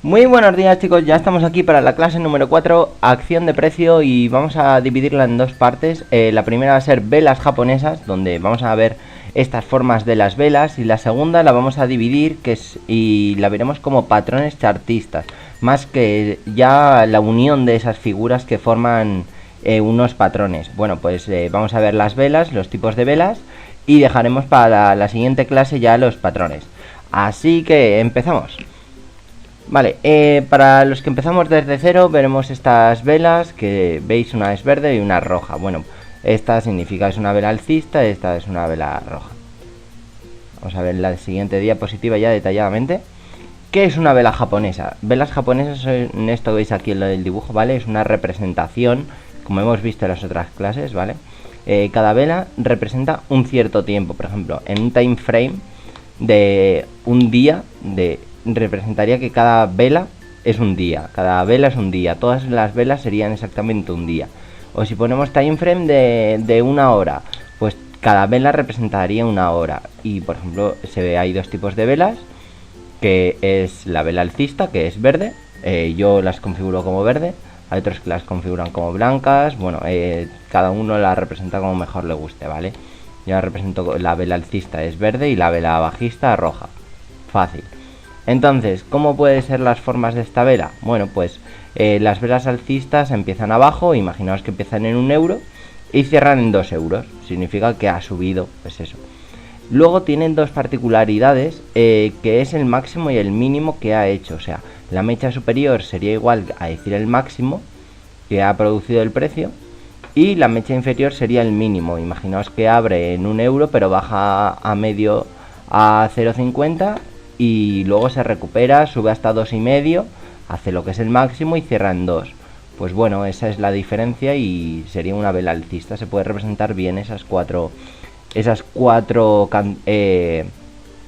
Muy buenos días, chicos, ya estamos aquí para la clase número 4, acción de precio, y vamos a dividirla en dos partes. La primera va a ser velas japonesas, donde vamos a ver estas formas de las velas, y la segunda la vamos a dividir y la veremos como patrones chartistas, más que ya la unión de esas figuras que forman unos patrones. Bueno, pues vamos a ver las velas, los tipos de velas, y dejaremos para la siguiente clase ya los patrones. Así que empezamos. Vale, para los que empezamos desde cero veremos estas velas, que veis, una es verde y una roja. Bueno, esta significa es una vela alcista, esta es una vela roja. Vamos a ver la siguiente diapositiva ya detalladamente. ¿Qué es una vela japonesa? Velas japonesas en esto que veis aquí en lo del dibujo, ¿vale? Es una representación, como hemos visto en las otras clases, ¿vale? Cada vela representa un cierto tiempo. Por ejemplo, en un time frame de un día, representaría que cada vela es un día, cada vela es un día, todas las velas serían exactamente un día. O si ponemos time frame de una hora, pues cada vela representaría una hora. Y por ejemplo hay dos tipos de velas, que es la vela alcista, que es verde, yo las configuro como verde, hay otros que las configuran como blancas. Bueno, cada uno la representa como mejor le guste, ¿vale? Yo represento, la vela alcista es verde y la vela bajista roja. Fácil. Entonces, ¿cómo pueden ser las formas de esta vela? Bueno, pues las velas alcistas empiezan abajo, imaginaos que empiezan en 1 euro y cierran en 2 euros. Significa que ha subido, pues eso. Luego tienen dos particularidades, que es el máximo y el mínimo que ha hecho. O sea, la mecha superior sería igual a decir el máximo que ha producido el precio, y la mecha inferior sería el mínimo. Imaginaos que abre en 1 euro pero baja a medio a 0,50 y luego se recupera, sube hasta 2,5, hace lo que es el máximo y cierra en 2. Pues bueno, esa es la diferencia y sería una vela alcista. Se puede representar bien esas cuatro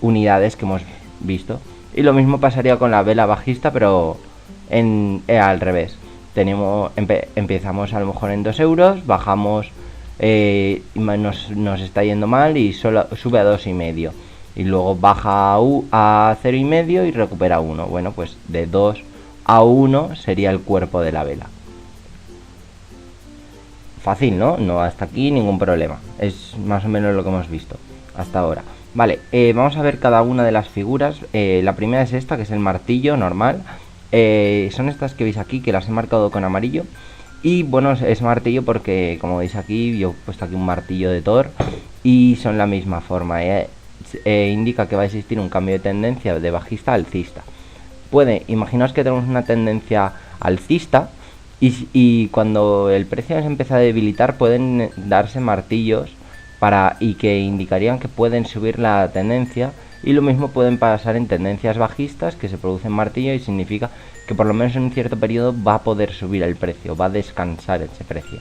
unidades que hemos visto. Y lo mismo pasaría con la vela bajista, pero al revés. Empezamos a lo mejor en 2 euros, bajamos, nos está yendo mal y solo sube a 2,5. Y luego baja a 0,5 y recupera 1. Bueno, pues de 2 a 1 sería el cuerpo de la vela. Fácil, ¿no? No, hasta aquí ningún problema. Es más o menos lo que hemos visto hasta ahora. Vale, vamos a ver cada una de las figuras. La primera es esta, que es el martillo normal. Son estas que veis aquí, que las he marcado con amarillo. Y bueno, es martillo porque, como veis aquí, yo he puesto aquí un martillo de Thor y son la misma forma. Indica que va a existir un cambio de tendencia de bajista a alcista. Imaginaos que tenemos una tendencia alcista y cuando el precio se empieza a debilitar pueden darse martillos y que indicarían que pueden subir la tendencia, y lo mismo pueden pasar en tendencias bajistas, que se producen martillo y significa que por lo menos en un cierto periodo va a poder subir el precio, va a descansar ese precio.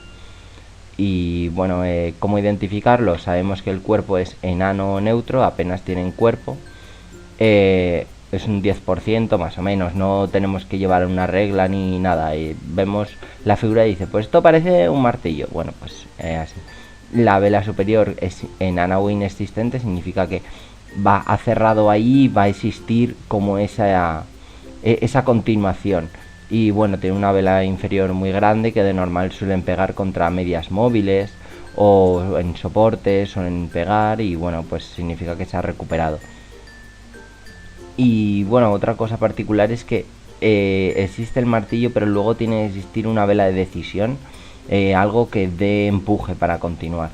Y bueno, ¿cómo identificarlo? Sabemos que el cuerpo es enano o neutro, apenas tienen cuerpo, es un 10% más o menos, no tenemos que llevar una regla ni nada. Vemos la figura y dice, pues esto parece un martillo. Bueno, pues así. La vela superior es enana o inexistente, significa que ha cerrado ahí, va a existir como esa continuación. Y bueno, tiene una vela inferior muy grande, que de normal suelen pegar contra medias móviles o en soportes o en pegar, y bueno, pues significa que se ha recuperado. Y bueno, otra cosa particular es que existe el martillo, pero luego tiene que existir una vela de decisión, algo que dé empuje para continuar.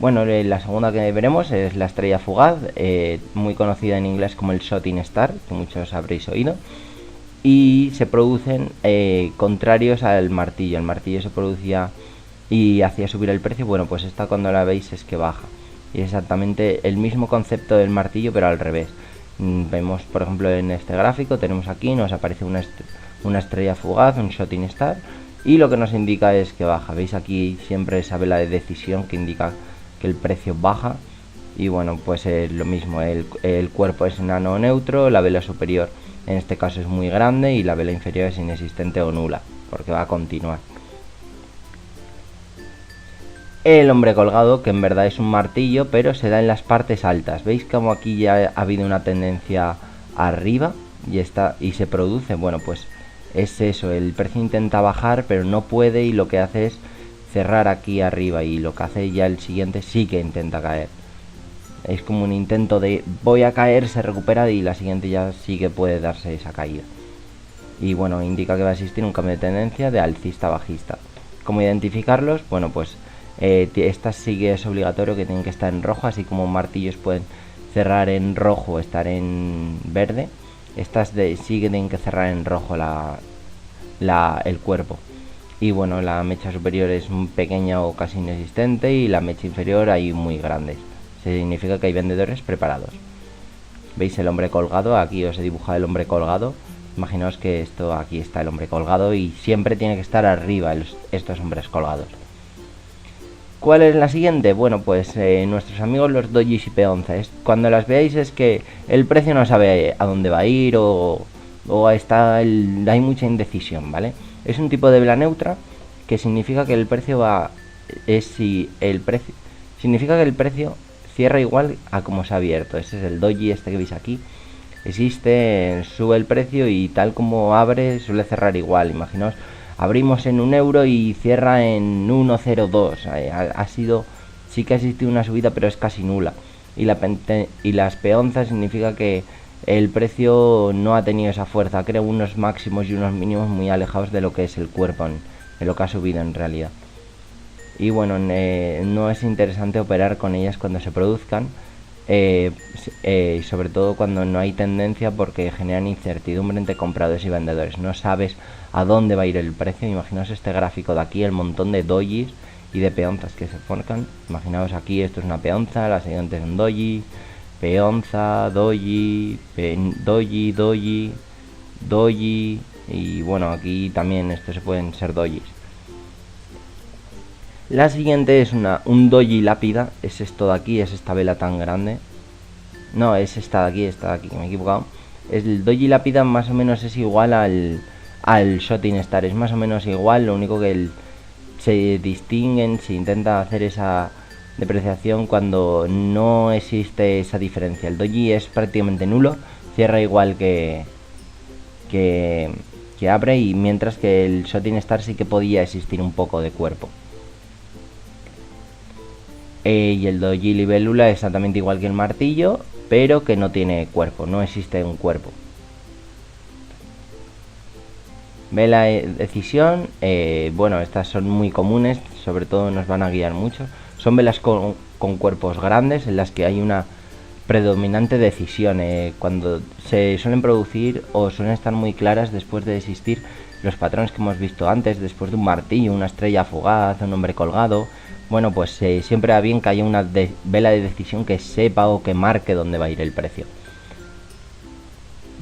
Bueno, la segunda que veremos es la estrella fugaz, muy conocida en inglés como el shooting star, que muchos habréis oído. Y se producen contrarios al martillo. El martillo se producía y hacía subir el precio. Bueno, pues esta, cuando la veis, es que baja. Y es exactamente el mismo concepto del martillo, pero al revés. Vemos, por ejemplo, en este gráfico, tenemos aquí, nos aparece una estrella fugaz, un shooting star, y lo que nos indica es que baja. Veis aquí siempre esa vela de decisión que indica que el precio baja. Y bueno, pues lo mismo, el cuerpo es enano o neutro, la vela superior en este caso es muy grande y la vela inferior es inexistente o nula, porque va a continuar. El hombre colgado, que en verdad es un martillo, pero se da en las partes altas. ¿Veis como aquí ya ha habido una tendencia arriba? y se produce, bueno, pues es eso, el precio intenta bajar pero no puede, y lo que hace es cerrar aquí arriba, y lo que hace ya el siguiente sí que intenta caer. Es como un intento de voy a caer, se recupera, y la siguiente ya sí que puede darse esa caída. Y bueno, indica que va a existir un cambio de tendencia de alcista a bajista. ¿Cómo identificarlos? Bueno, pues estas sí que es obligatorio que tienen que estar en rojo, así como martillos pueden cerrar en rojo o estar en verde. Estas sí que tienen que cerrar en rojo el cuerpo. Y bueno, la mecha superior es pequeña o casi inexistente, y la mecha inferior hay muy grandes. Significa que hay vendedores preparados. ¿Veis el hombre colgado? Aquí os he dibujado el hombre colgado. Imaginaos que esto, aquí está el hombre colgado, y siempre tiene que estar arriba estos hombres colgados. ¿Cuál es la siguiente? Bueno, pues nuestros amigos los dojis y peonzas. Cuando las veáis es que el precio no sabe a dónde va a ir, o hay mucha indecisión, ¿vale? Es un tipo de vela neutra, que significa que el precio significa que el precio cierra igual a como se ha abierto. Este es el doji, este que veis aquí. Existe, sube el precio, y tal como abre suele cerrar igual. Imaginaos, abrimos en 1 euro y cierra en 1,02. Sí que ha existido una subida, pero es casi nula. Y las peonzas significa que el precio no ha tenido esa fuerza, crea unos máximos y unos mínimos muy alejados de lo que es el cuerpo, en lo que ha subido en realidad. Y bueno, no es interesante operar con ellas cuando se produzcan, sobre todo cuando no hay tendencia, porque generan incertidumbre entre compradores y vendedores. No sabes a dónde va a ir el precio. Imaginaos este gráfico de aquí, el montón de dojis y de peonzas que se forman. Imaginaos aquí, esto es una peonza, la siguiente es un doji, peonza, doji, doji, doji, y bueno, aquí también estos se pueden ser dojis. La siguiente es un doji lápida, es esto de aquí, es esta vela tan grande. No, es esta de aquí, que me he equivocado. El doji lápida más o menos es igual al shooting star, es más o menos igual, lo único que se distinguen, se intenta hacer esa depreciación cuando no existe esa diferencia. El doji es prácticamente nulo, cierra igual que abre, y mientras que el shooting star sí que podía existir un poco de cuerpo. Y el doji libélula es exactamente igual que el martillo, pero que no tiene cuerpo, no existe un cuerpo. Vela decisión, bueno, estas son muy comunes, sobre todo nos van a guiar mucho. Son velas con cuerpos grandes, en las que hay una predominante decisión, cuando se suelen producir o suelen estar muy claras después de existir los patrones que hemos visto antes, después de un martillo, una estrella fugaz, un hombre colgado. Bueno, pues siempre va bien que haya una vela de decisión que sepa o que marque dónde va a ir el precio.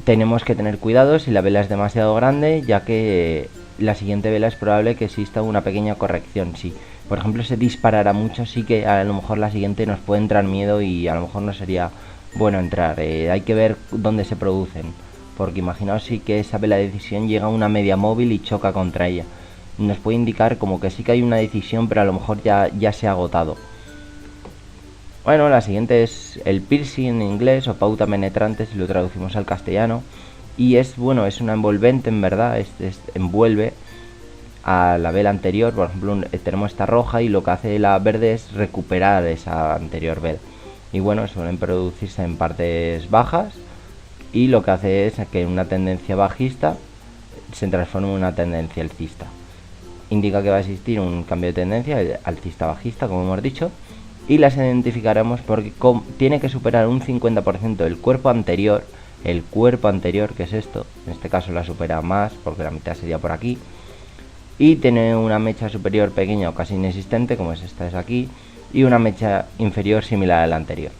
Tenemos que tener cuidado si la vela es demasiado grande, ya que la siguiente vela es probable que exista una pequeña corrección. Si por ejemplo se disparara mucho, sí que a lo mejor la siguiente nos puede entrar miedo, y a lo mejor no sería bueno entrar. Hay que ver dónde se producen, porque imaginaos si que esa vela de decisión llega a una media móvil y choca contra ella. Nos puede indicar como que sí que hay una decisión, pero a lo mejor ya se ha agotado. Bueno, la siguiente es el piercing en inglés, o pauta penetrante si lo traducimos al castellano. Y es una envolvente, en verdad, envuelve a la vela anterior. Por ejemplo, tenemos esta roja, y lo que hace la verde es recuperar esa anterior vela. Y bueno, suelen producirse en partes bajas, y lo que hace es que una tendencia bajista se transforme en una tendencia alcista. Indica que va a existir un cambio de tendencia alcista-bajista, como hemos dicho, y las identificaremos porque tiene que superar un 50% del cuerpo anterior. El cuerpo anterior, que es esto, en este caso la supera más, porque la mitad sería por aquí, y tiene una mecha superior pequeña o casi inexistente, como esta es aquí, y una mecha inferior similar a la anterior.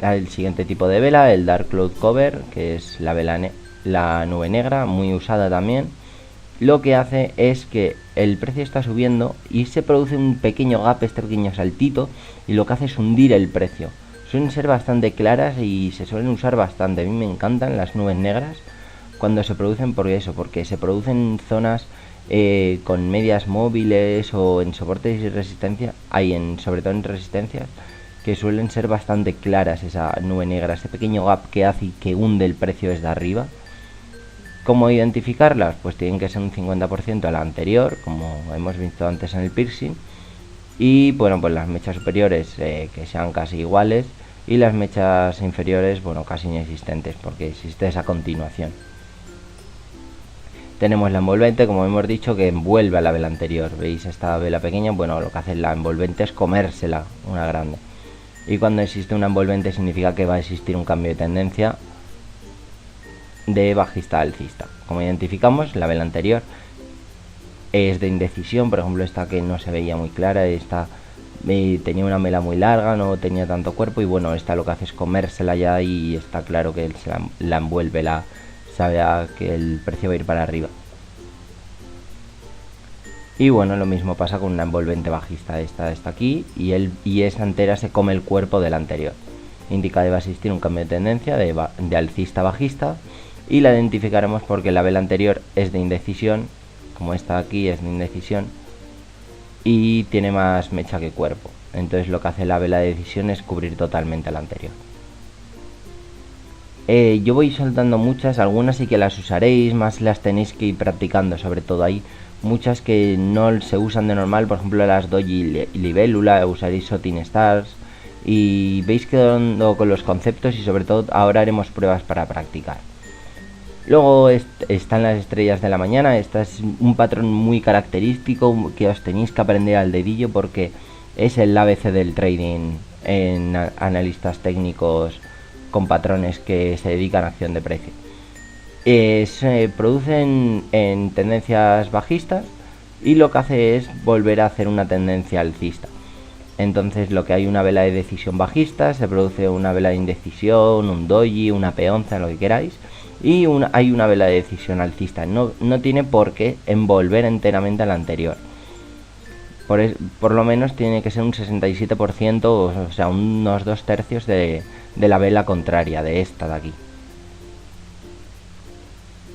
El siguiente tipo de vela, el Dark Cloud Cover, que es la nube negra, muy usada también. Lo que hace es que el precio está subiendo y se produce un pequeño gap, este pequeño saltito, y lo que hace es hundir el precio. Suelen ser bastante claras y se suelen usar bastante. A mí me encantan las nubes negras cuando se producen, porque se producen en zonas con medias móviles o en soportes y resistencia, sobre todo en resistencias, que suelen ser bastante claras, esa nube negra, ese pequeño gap que hace y que hunde el precio desde arriba. ¿Cómo identificarlas? Pues tienen que ser un 50% a la anterior, como hemos visto antes en el piercing. Y bueno, pues las mechas superiores que sean casi iguales, y las mechas inferiores, bueno, casi inexistentes, porque existe esa continuación. Tenemos la envolvente, como hemos dicho, que envuelve a la vela anterior. ¿Veis esta vela pequeña? Bueno, lo que hace la envolvente es comérsela, una grande. Y cuando existe una envolvente significa que va a existir un cambio de tendencia de bajista a alcista. Como identificamos, la vela anterior es de indecisión. Por ejemplo, esta que no se veía muy clara, esta tenía una vela muy larga, no tenía tanto cuerpo, y bueno, esta lo que hace es comérsela ya, y está claro que la envuelve, sabe que el precio va a ir para arriba. Y bueno, lo mismo pasa con una envolvente bajista. Esta está aquí, y esta entera se come el cuerpo de la anterior. Indica que va a existir un cambio de tendencia de alcista a bajista, y la identificaremos porque la vela anterior es de indecisión, como esta aquí es de indecisión, y tiene más mecha que cuerpo. Entonces lo que hace la vela de decisión es cubrir totalmente a la anterior. Yo voy soltando muchas, algunas sí que las usaréis, más las tenéis que ir practicando. Sobre todo hay muchas que no se usan de normal, por ejemplo las Doji y Libélula, usaréis Shooting Stars, y veis quedando con los conceptos, y sobre todo ahora haremos pruebas para practicar. Luego están las estrellas de la mañana. Este es un patrón muy característico que os tenéis que aprender al dedillo, porque es el ABC del trading en analistas técnicos con patrones que se dedican a acción de precio. Se producen en tendencias bajistas, y lo que hace es volver a hacer una tendencia alcista. Entonces lo que hay una vela de decisión bajista, se produce una vela de indecisión, un doji, una peonza, lo que queráis, y hay una vela de decisión alcista. No tiene por qué envolver enteramente a la anterior. Por lo menos tiene que ser un 67%, o sea, unos 2/3 de la vela contraria, de esta de aquí.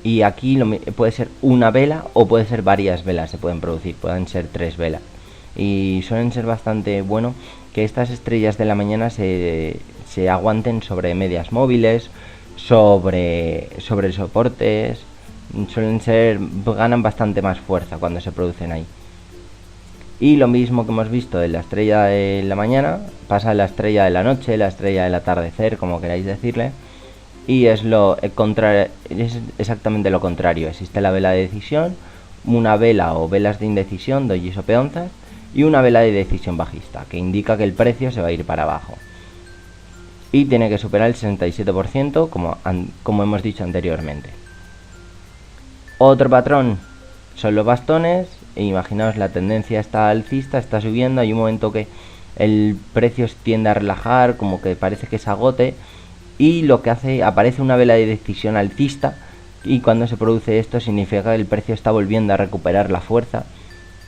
Y aquí puede ser una vela o puede ser varias velas, se pueden producir, pueden ser 3 velas. Y suelen ser bastante bueno que estas estrellas de la mañana se aguanten sobre medias móviles, sobre soportes. Ganan bastante más fuerza cuando se producen ahí. Y lo mismo que hemos visto de la estrella de la mañana pasa a la estrella de la noche, la estrella del atardecer, como queráis decirle. Y es exactamente lo contrario. Existe la vela de decisión, una vela o velas de indecisión, dojis o peonzas, y una vela de decisión bajista, que indica que el precio se va a ir para abajo. Y tiene que superar el 67%, como hemos dicho anteriormente. Otro patrón son los bastones. Imaginaos, la tendencia está alcista, está subiendo, hay un momento que el precio tiende a relajar, como que parece que se agote, y lo que hace, aparece una vela de decisión alcista, y cuando se produce esto significa que el precio está volviendo a recuperar la fuerza.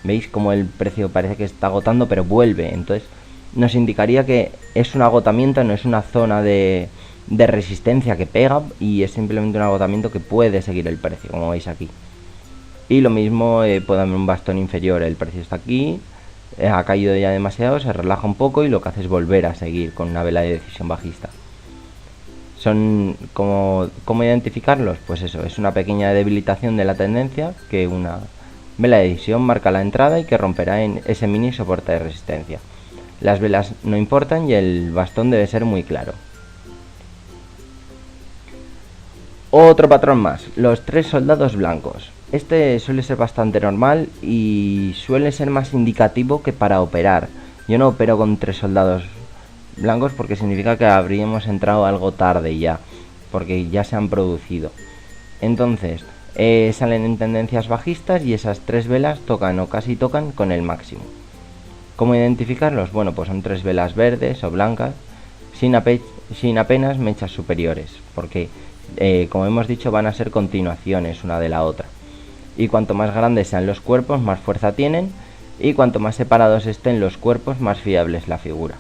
Veis como el precio parece que está agotando, pero vuelve. Entonces nos indicaría que es un agotamiento, no es una zona de resistencia que pega, y es simplemente un agotamiento que puede seguir el precio, como veis aquí. Y lo mismo puede haber un bastón inferior, el precio está aquí, ha caído ya demasiado, se relaja un poco, y lo que hace es volver a seguir con una vela de decisión bajista. ¿Cómo identificarlos? Pues eso, es una pequeña debilitación de la tendencia, que una vela de decisión marca la entrada y que romperá en ese mini soporte de resistencia. Las velas no importan y el bastón debe ser muy claro. Otro patrón más, los 3 soldados blancos. Este suele ser bastante normal y suele ser más indicativo que para operar. Yo no opero con 3 soldados blancos porque significa que habríamos entrado algo tarde ya, porque ya se han producido. Entonces salen en tendencias bajistas, y esas 3 velas tocan o casi tocan con el máximo. ¿Cómo identificarlos? Bueno, pues son 3 velas verdes o blancas sin apenas mechas superiores, porque como hemos dicho, van a ser continuaciones una de la otra. Y cuanto más grandes sean los cuerpos, más fuerza tienen, y cuanto más separados estén los cuerpos, más fiable es la figura.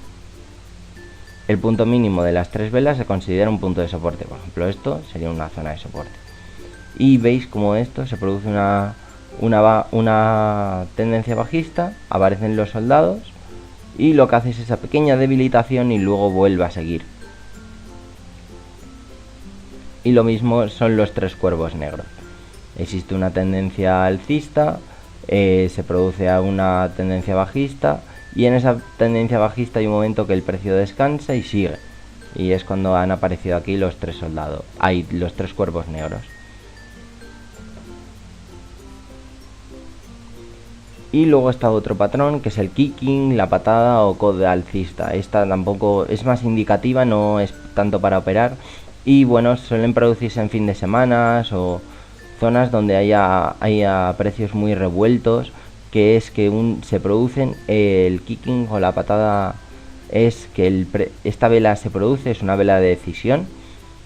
El punto mínimo de las 3 velas se considera un punto de soporte. Por ejemplo, esto sería una zona de soporte. Y veis como esto se produce una tendencia bajista, aparecen los soldados, y lo que hace es esa pequeña debilitación y luego vuelve a seguir. Y lo mismo son los tres cuervos negros. Existe una tendencia alcista, se produce una tendencia bajista, y en esa tendencia bajista hay un momento que el precio descansa y sigue. Y es cuando han aparecido aquí los tres soldados, hay los tres cuervos negros. Y luego está otro patrón que es el kicking, la patada o coda alcista. Esta tampoco es más indicativa, no es tanto para operar. Y bueno, suelen producirse en fin de semanas o zonas donde haya precios muy revueltos, que es que se producen el kicking o la patada. Es que esta vela se produce, es una vela de decisión,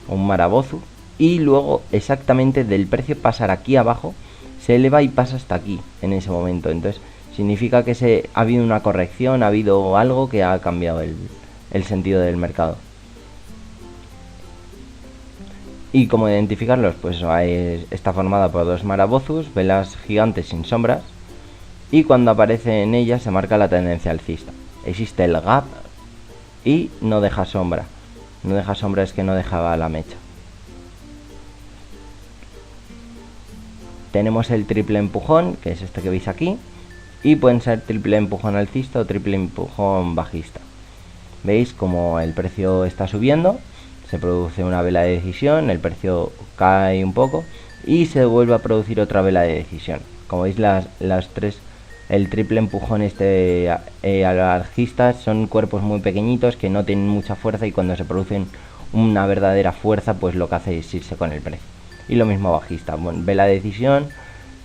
un Marabozu, y luego exactamente del precio pasar aquí abajo se eleva y pasa hasta aquí en ese momento. Entonces significa que ha habido una corrección, ha habido algo que ha cambiado el sentido del mercado. Y cómo identificarlos, pues está formada por dos Marabozus, velas gigantes sin sombras, y cuando aparece en ellas se marca la tendencia alcista. Existe el gap y no deja sombra. No deja sombra es que no dejaba la mecha. Tenemos el triple empujón, que es este que veis aquí, y pueden ser triple empujón alcista o triple empujón bajista. Veis como el precio está subiendo, se produce una vela de decisión, el precio cae un poco y se vuelve a producir otra vela de decisión. Como veis, el triple empujón alcista son cuerpos muy pequeñitos que no tienen mucha fuerza, y cuando se producen una verdadera fuerza, pues lo que hace es irse con el precio. Y lo mismo bajista, bueno, vela de decisión,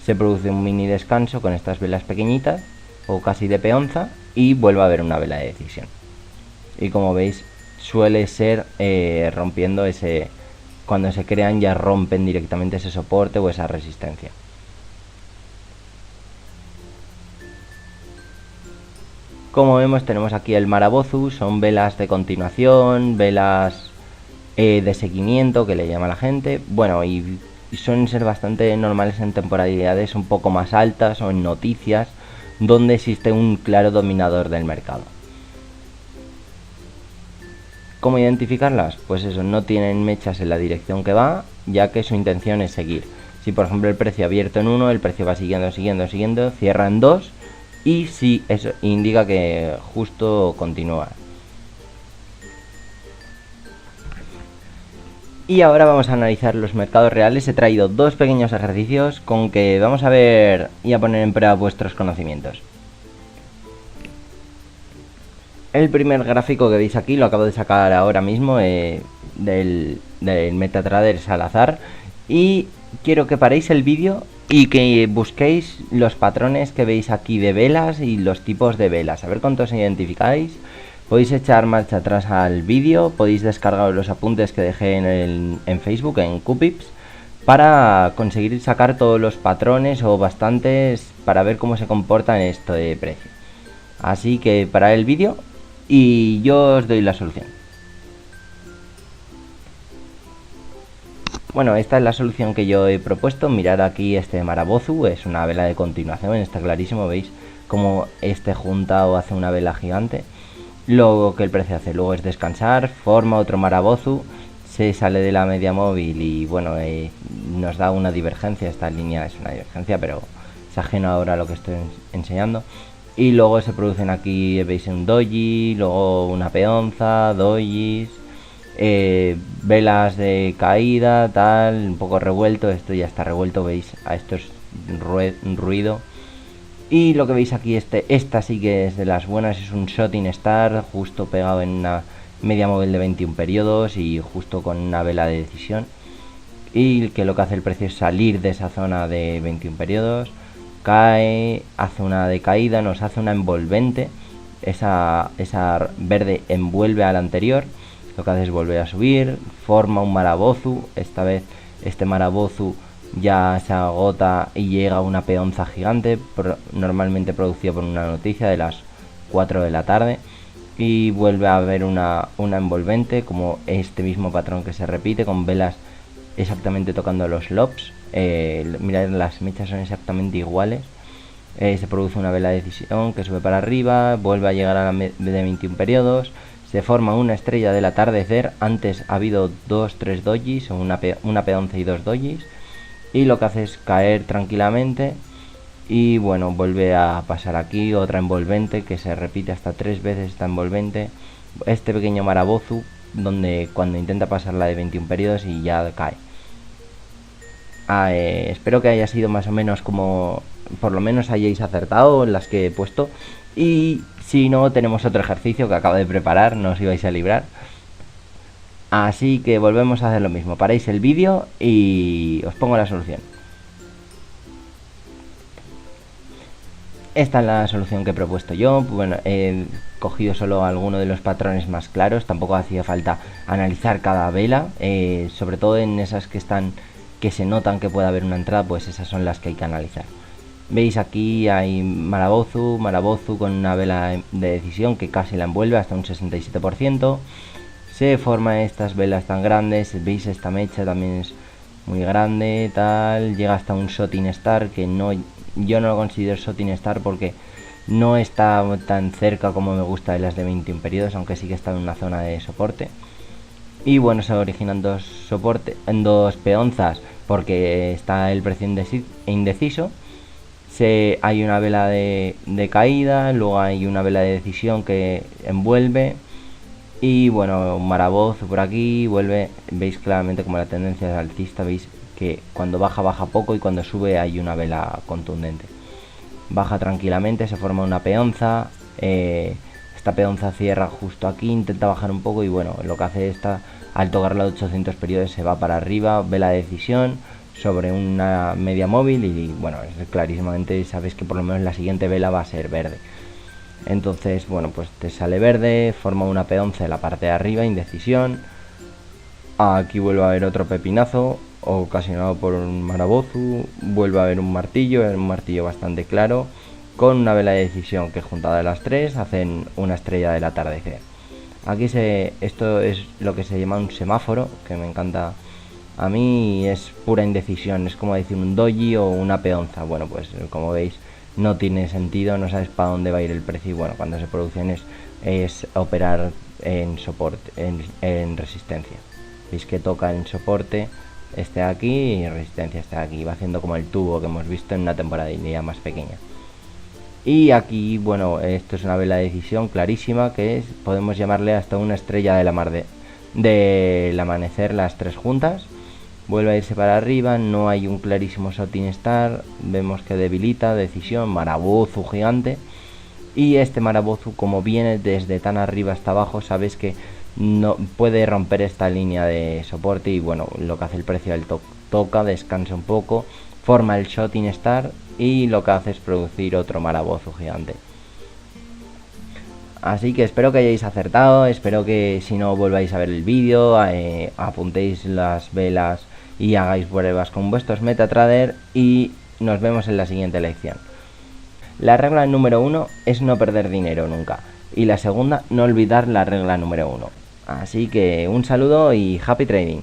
se produce un mini descanso con estas velas pequeñitas o casi de peonza y vuelve a haber una vela de decisión. Y como veis, suele ser rompiendo cuando se crean ya rompen directamente ese soporte o esa resistencia. Como vemos, tenemos aquí el Marabozu, son velas de continuación, velas de seguimiento que le llama la gente. Bueno, y suelen ser bastante normales en temporalidades un poco más altas o en noticias donde existe un claro dominador del mercado. ¿Cómo identificarlas? Pues eso, no tienen mechas en la dirección que va, ya que su intención es seguir. Si por ejemplo el precio ha abierto en 1, el precio va siguiendo, cierra en 2, y sí, eso indica que justo continúa. Y ahora vamos a analizar los mercados reales. He traído dos pequeños ejercicios con que vamos a ver y a poner en prueba vuestros conocimientos. El primer gráfico que veis aquí lo acabo de sacar ahora mismo del MetaTrader Salazar, y quiero que paréis el vídeo y que busquéis los patrones que veis aquí de velas y los tipos de velas, a ver cuántos identificáis. Podéis echar marcha atrás al vídeo, podéis descargar los apuntes que dejé en Facebook, en Cupips, para conseguir sacar todos los patrones o bastantes para ver cómo se comporta en esto de precio. Así que parad el vídeo y yo os doy la solución. Bueno, esta es la solución que yo he propuesto. Mirad aquí este Marabozu, es una vela de continuación, está clarísimo, veis como junta o hace una vela gigante. Lo que el precio hace luego es descansar, forma otro Marabozu, se sale de la media móvil y bueno, nos da una divergencia. Esta línea es una divergencia, pero es ajeno ahora a lo que estoy enseñando. Y luego se producen aquí, veis un doji, luego una peonza, dojis, velas de caída, tal, un poco revuelto. Esto ya está revuelto, veis, a esto es ruido. Y lo que veis aquí, esta sí que es de las buenas, es un Shooting Star justo pegado en una media móvil de 21 periodos y justo con una vela de decisión, y que lo que hace el precio es salir de esa zona de 21 periodos, cae, hace una decaída, nos hace una envolvente, esa verde envuelve a la anterior, lo que hace es volver a subir, forma un Marabozu, esta vez este Marabozu ya se agota y llega a una peonza gigante, normalmente producida por una noticia de las 4 de la tarde, y vuelve a haber una envolvente, como este mismo patrón que se repite con velas exactamente tocando los lops. Mirad, las mechas son exactamente iguales, se produce una vela de decisión que sube para arriba, vuelve a llegar a la de 21 periodos, se forma una estrella del atardecer. Antes ha habido 2-3 dojis, o una P11 y 2 dojis, y lo que hace es caer tranquilamente. Y bueno, vuelve a pasar aquí otra envolvente que se repite hasta 3 veces esta envolvente. Este pequeño Marabozu, donde cuando intenta pasar la de 21 periodos y ya cae. Espero que haya sido más o menos como, por lo menos hayáis acertado en las que he puesto. Y si no, tenemos otro ejercicio que acabo de preparar, no os ibais a librar. Así que volvemos a hacer lo mismo. Paráis el vídeo y os pongo la solución. Esta es la solución que he propuesto yo. Bueno, he cogido solo algunos de los patrones más claros. Tampoco hacía falta analizar cada vela, sobre todo en esas que se notan que puede haber una entrada, pues esas son las que hay que analizar. Veis aquí hay Marabozu con una vela de decisión que casi la envuelve hasta un 67%. Se forman estas velas tan grandes. Veis, esta mecha también es muy grande, tal. Llega hasta un Shooting Star, que yo no lo considero Shooting Star porque no está tan cerca como me gusta de las de 21 periodos, aunque sí que está en una zona de soporte. Y bueno, se originan dos peonzas porque está el precio indeciso. Hay una vela de caída, luego hay una vela de decisión que envuelve. Y bueno, un Marabozu por aquí, vuelve. Veis claramente como la tendencia es alcista. Veis que cuando baja poco y cuando sube hay una vela contundente. Baja tranquilamente, se forma una peonza. Esta peonza cierra justo aquí, intenta bajar un poco y bueno, lo que hace esta, al tocar la 800 periodos, se va para arriba, vela de decisión sobre una media móvil y bueno, clarísimamente sabéis que por lo menos la siguiente vela va a ser verde. Entonces bueno, pues te sale verde, forma una P11 en la parte de arriba, indecisión. Aquí vuelve a haber otro pepinazo ocasionado por un Marabozu, vuelve a haber un martillo bastante claro, con una vela de decisión que juntada a las tres hacen una estrella del atardecer. Aquí esto es lo que se llama un semáforo, que me encanta a mí, es pura indecisión, es como decir un doji o una peonza. Bueno, pues como veis no tiene sentido, no sabes para dónde va a ir el precio y bueno, cuando se producen es operar en soporte, en resistencia. Veis que toca en soporte este aquí y resistencia este aquí, va haciendo como el tubo que hemos visto en una temporadilla más pequeña. Y aquí, bueno, esto es una vela de decisión clarísima, que podemos llamarle hasta una estrella de la mar del amanecer, las tres juntas. Vuelve a irse para arriba, no hay un clarísimo Shooting Star, vemos que debilita, decisión, Marabozu gigante. Y este Marabozu, como viene desde tan arriba hasta abajo, sabes que no puede romper esta línea de soporte y bueno, lo que hace el precio del toca, descansa un poco, forma el Shooting Star y lo que hace es producir otro Marabozu gigante. Así que espero que hayáis acertado, espero que si no volváis a ver el vídeo, apuntéis las velas y hagáis pruebas con vuestros MetaTrader y nos vemos en la siguiente lección. La regla número 1 es no perder dinero nunca y la segunda, no olvidar la regla número 1. Así que un saludo y happy trading.